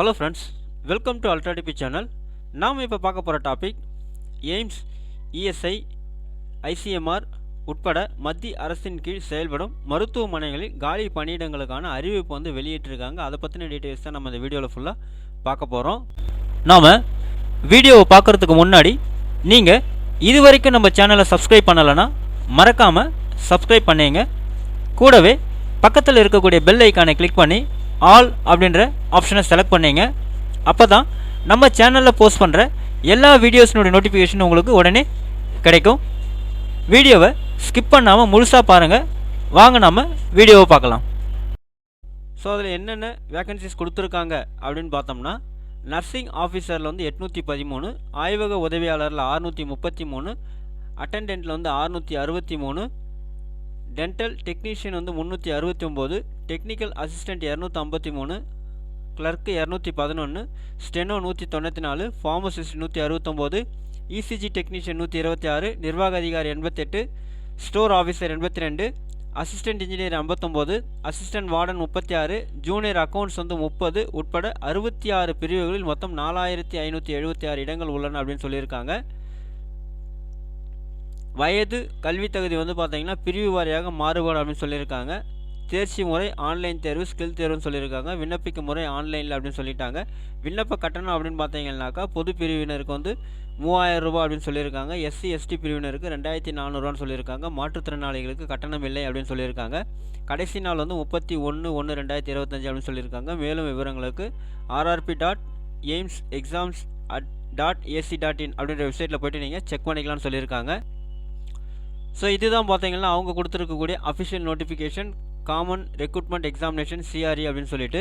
Hello friends, welcome to ultra DP channel. நாம் இப்போ பார்க்க போகிற டாபிக் எய்ம்ஸ், இஎஸ்ஐ, ஐசிஎம்ஆர் உட்பட மத்திய அரசின் கீழ் செயல்படும் மருத்துவமனைகளில் காலி பணியிடங்களுக்கான அறிவிப்பு வந்து வெளியிட்டிருக்காங்க. அதை பற்றின டீட்டெயில்ஸ் தான் நம்ம இந்த வீடியோவில் ஃபுல்லாக பார்க்க போகிறோம். நாம் வீடியோவை பார்க்குறதுக்கு முன்னாடி நீங்கள் இது வரைக்கும் நம்ம சேனலை சப்ஸ்கிரைப் பண்ணலைன்னா மறக்காமல் சப்ஸ்கிரைப் பண்ணிங்க. கூடவே பக்கத்தில் இருக்கக்கூடிய பெல் ஐக்கானை கிளிக் பண்ணி ஆல் அப்படின்ற ஆப்ஷனை செலக்ட் பண்ணிங்க. அப்போ தான் நம்ம சேனலில் போஸ்ட் பண்ணுற எல்லா வீடியோஸினுடைய நோட்டிஃபிகேஷன் உங்களுக்கு உடனே கிடைக்கும். வீடியோவை ஸ்கிப் பண்ணாமல் முழுசாக பாருங்கள். வாங்க நம்ம வீடியோவை பார்க்கலாம். ஸோ அதில் என்னென்ன வேக்கன்சிஸ் கொடுத்துருக்காங்க அப்படின்னு பார்த்தோம்னா, நர்சிங் ஆஃபீஸரில் வந்து 813, ஆய்வக உதவியாளரில் 633, அட்டெண்டென்ட்டில் வந்து 663, டென்டல் டெக்னீஷியன் வந்து 369, technical assistant 253, clerk 211, steno 194, pharmacist 169, ECG technician 126, நிர்வாக அதிகாரி 88, store officer 82, assistant engineer 59, assistant warden 36, junior accounts வந்து 30 உட்பட 66 பிரிவுகளில் மொத்தம் 4576 இடங்கள் உள்ளன அப்படின்னு சொல்லியிருக்காங்க. வயது கல்வி தகுதி வந்து பார்த்தீங்கன்னா பிரிவு வாரியாக மாறுபாடு அப்படின்னு சொல்லியிருக்காங்க. தேர்ச்சி முறை ஆன்லைன் தேர்வு, ஸ்கில் தேர்வுன்னு சொல்லியிருக்காங்க. விண்ணப்பிக்கும் முறை ஆன்லைனில் அப்படின்னு சொல்லிட்டாங்க. விண்ணப்ப கட்டணம் அப்படின்னு பார்த்தீங்கன்னாக்கா பொது பிரிவினருக்கு வந்து 3000 ரூபா அப்படின்னு சொல்லியிருக்காங்க. எஸ்சி எஸ்டி பிரிவினருக்கு 2400 சொல்லியிருக்காங்க. மாற்றுத்திறனாளிகளுக்கு கட்டணம் இல்லை அப்படின்னு சொல்லியிருக்காங்க. கடைசி நாள் வந்து 31/1/2025 அப்படின்னு சொல்லியிருக்காங்க. மேலும் விவரங்களுக்கு rrp.aimsexams.ac.in அப்படின்ற வெப்சைட்டில் போய்ட்டு நீங்கள் செக் பண்ணிக்கலாம்னு சொல்லியிருக்காங்க. ஸோ இதுதான் பார்த்தீங்கன்னா அவங்க கொடுத்துருக்கக்கூடிய official notification, common recruitment examination CRE அப்படின்னு சொல்லிட்டு.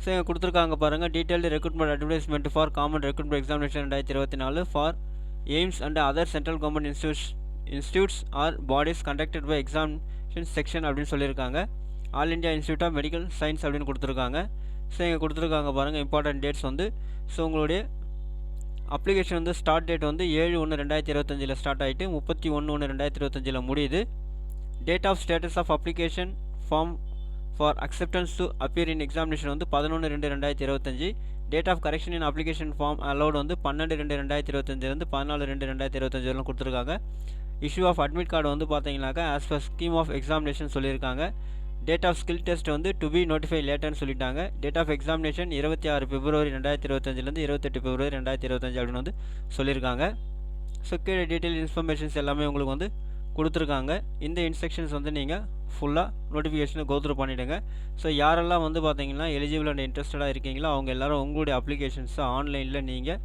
ஸோ இங்கே கொடுத்துருக்காங்க பாருங்கள், detailed recruitment advertisement for common recruitment examination 2024 for AIIMS and other central government institutes or bodies conducted by examination section அப்படின்னு சொல்லியிருக்காங்க. All India institute of medical science அப்படின்னு கொடுத்துருக்காங்க. So இங்கே கொடுத்துருக்காங்க பாருங்கள் இம்பார்ட்டன்ட் டேட்ஸ் வந்து. ஸோ உங்களுடைய அப்ளிகேஷன் வந்து ஸ்டார்ட் டேட் வந்து 7/1/2025 ஸ்டார்ட் ஆகிட்டு 31/1/2025 முடியுது. Date of status of application form for acceptance to appear in examination வந்து 11/2/2025. Date of correction in application form allowed வந்து 12/2/2025 14/2/2025 வரலாம் கொடுத்துருக்காங்க. இஷ்யூ ஆஃப் அட்மிட் கார்டு வந்து பார்த்தீங்கன்னாக்கா as per scheme of examination சொல்லியிருக்காங்க. டேட் ஆஃப் ஸ்கில் டெஸ்ட் வந்து to be notify லேட்டர்னு சொல்லிட்டாங்க. Date of examination 26 February 2025 28 February 2025 அப்படின்னு வந்து சொல்லியிருக்காங்க. ஸோ கீழே டீட்டெயில் இன்ஃபர்மேஷன்ஸ் எல்லாமே உங்களுக்கு வந்து கொடுத்துருக்காங்க. இந்த இன்ஸ்ட்ரக்ஷன்ஸ் வந்து நீங்கள் ஃபுல்லாக நோட்டிஃபிகேஷனை கோத்ரூ பண்ணிவிடுங்க. ஸோ யாரெல்லாம் வந்து பார்த்தீங்கன்னா எலிஜிபிள் அண்ட் இன்ட்ரெஸ்டடாக இருக்கீங்களோ அவங்க எல்லோரும் உங்களுடைய அப்ளிகேஷன்ஸை ஆன்லைனில் நீங்கள்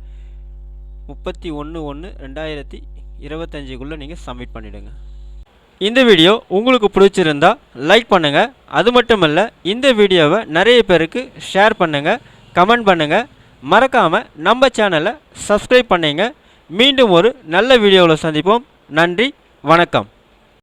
31/1/2025 நீங்கள் சப்மிட் பண்ணிவிடுங்க. இந்த வீடியோ உங்களுக்கு பிடிச்சிருந்தா லைக் பண்ணுங்கள். அது மட்டும் இல்லை, இந்த வீடியோவை நிறைய பேருக்கு ஷேர் பண்ணுங்கள், கமெண்ட் பண்ணுங்கள். மறக்காமல் நம்ம சேனலை சப்ஸ்கிரைப் பண்ணிங்க. மீண்டும் ஒரு நல்ல வீடியோவில் சந்திப்போம். நன்றி, வணக்கம்.